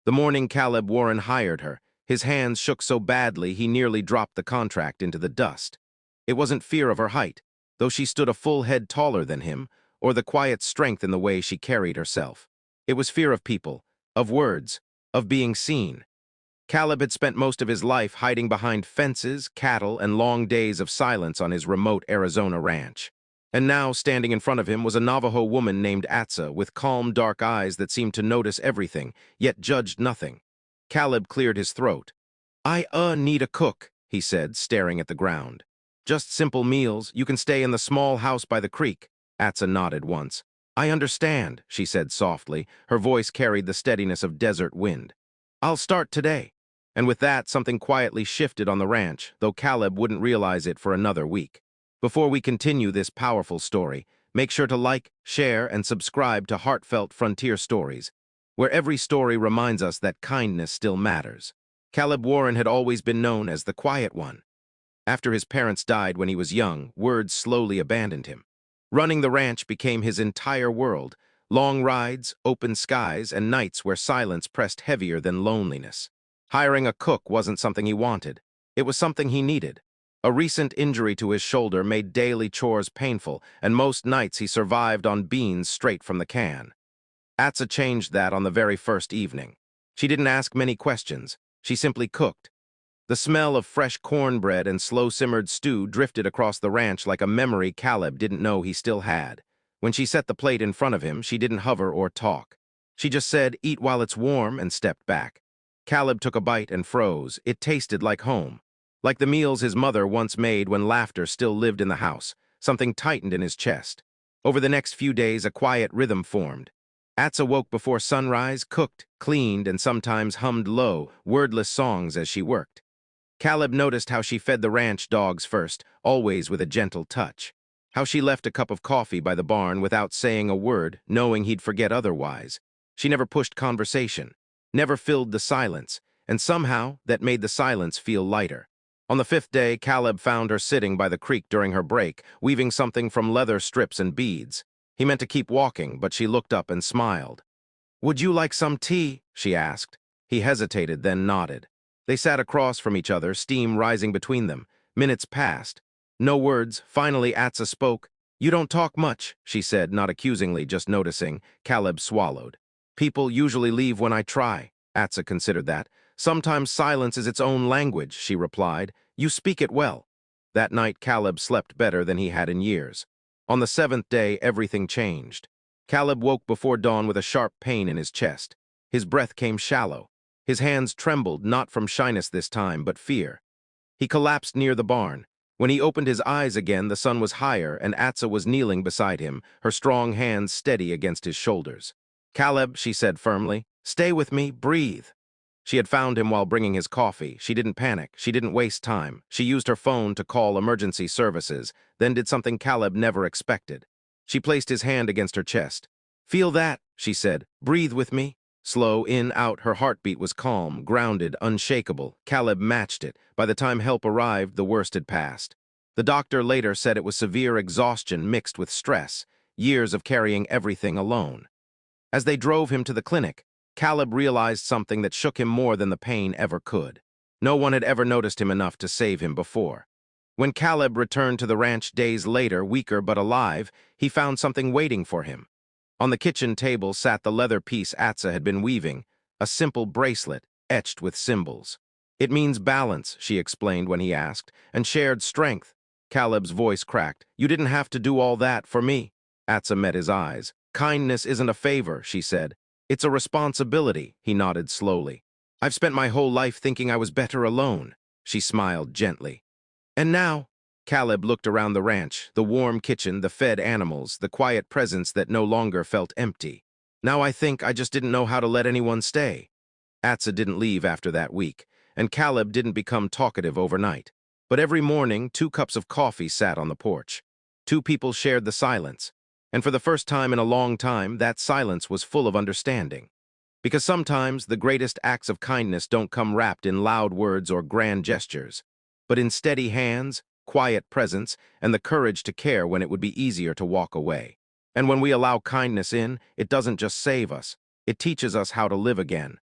The morning Caleb Warren hired her, his hands shook so badly he nearly dropped the contract into the dust. It wasn't fear of her height, though she stood a full head taller than him, or the quiet strength in the way she carried herself. It was fear of people, of words, of being seen. Caleb had spent most of his life hiding behind fences, cattle, and long days of silence on his remote Arizona ranch. And now, standing in front of him, was a Navajo woman named Atsa, with calm, dark eyes that seemed to notice everything, yet judged nothing. Caleb cleared his throat. I need a cook, he said, staring at the ground. Just simple meals. You can stay in the small house by the creek. Atsa nodded once. I understand, she said softly. Her voice carried the steadiness of desert wind. I'll start today. And with that, something quietly shifted on the ranch, though Caleb wouldn't realize it for another week. Before we continue this powerful story, make sure to like, share, and subscribe to Heartfelt Frontier Stories, where every story reminds us that kindness still matters. Caleb Warren had always been known as the quiet one. After his parents died when he was young, words slowly abandoned him. Running the ranch became his entire world, long rides, open skies, and nights where silence pressed heavier than loneliness. Hiring a cook wasn't something he wanted. It was something he needed. A recent injury to his shoulder made daily chores painful, and most nights he survived on beans straight from the can. Atsa changed that on the very first evening. She didn't ask many questions. She simply cooked. The smell of fresh cornbread and slow-simmered stew drifted across the ranch like a memory Caleb didn't know he still had. When she set the plate in front of him, she didn't hover or talk. She just said, "Eat while it's warm," and stepped back. Caleb took a bite and froze. It tasted like home. Like the meals his mother once made when laughter still lived in the house. Something tightened in his chest. Over the next few days, a quiet rhythm formed. Atsa woke before sunrise, cooked, cleaned, and sometimes hummed low, wordless songs as she worked. Caleb noticed how she fed the ranch dogs first, always with a gentle touch. How she left a cup of coffee by the barn without saying a word, knowing he'd forget otherwise. She never pushed conversation, never filled the silence, and somehow that made the silence feel lighter. On the fifth day, Caleb found her sitting by the creek during her break, weaving something from leather strips and beads. He meant to keep walking, but she looked up and smiled. "Would you like some tea?" she asked. He hesitated, then nodded. They sat across from each other, steam rising between them. Minutes passed. No words. Finally, Atsa spoke. "You don't talk much," she said, not accusingly, just noticing. Caleb swallowed. "People usually leave when I try." Atsa considered that. "Sometimes silence is its own language," she replied. "You speak it well." That night, Caleb slept better than he had in years. On the seventh day, everything changed. Caleb woke before dawn with a sharp pain in his chest. His breath came shallow. His hands trembled, not from shyness this time, but fear. He collapsed near the barn. When he opened his eyes again, the sun was higher, and Atsa was kneeling beside him, her strong hands steady against his shoulders. "Caleb," she said firmly, "stay with me, breathe." She had found him while bringing his coffee. She didn't panic. She didn't waste time. She used her phone to call emergency services, then did something Caleb never expected. She placed his hand against her chest. "Feel that," she said. "Breathe with me." Slow, in, out, her heartbeat was calm, grounded, unshakable. Caleb matched it. By the time help arrived, the worst had passed. The doctor later said it was severe exhaustion mixed with stress, years of carrying everything alone. As they drove him to the clinic, Caleb realized something that shook him more than the pain ever could. No one had ever noticed him enough to save him before. When Caleb returned to the ranch days later, weaker but alive, he found something waiting for him. On the kitchen table sat the leather piece Atsa had been weaving, a simple bracelet etched with symbols. "It means balance," she explained when he asked, "and shared strength." Caleb's voice cracked. "You didn't have to do all that for me." Atsa met his eyes. "Kindness isn't a favor," she said. "It's a responsibility," he nodded slowly. "I've spent my whole life thinking I was better alone." She smiled gently. "And now?" Caleb looked around the ranch, the warm kitchen, the fed animals, the quiet presence that no longer felt empty. "Now I think I just didn't know how to let anyone stay." Atsa didn't leave after that week, and Caleb didn't become talkative overnight. But every morning, 2 cups of coffee sat on the porch. 2 people shared the silence. And for the first time in a long time, that silence was full of understanding. Because sometimes the greatest acts of kindness don't come wrapped in loud words or grand gestures, but in steady hands, quiet presence, and the courage to care when it would be easier to walk away. And when we allow kindness in, it doesn't just save us, it teaches us how to live again.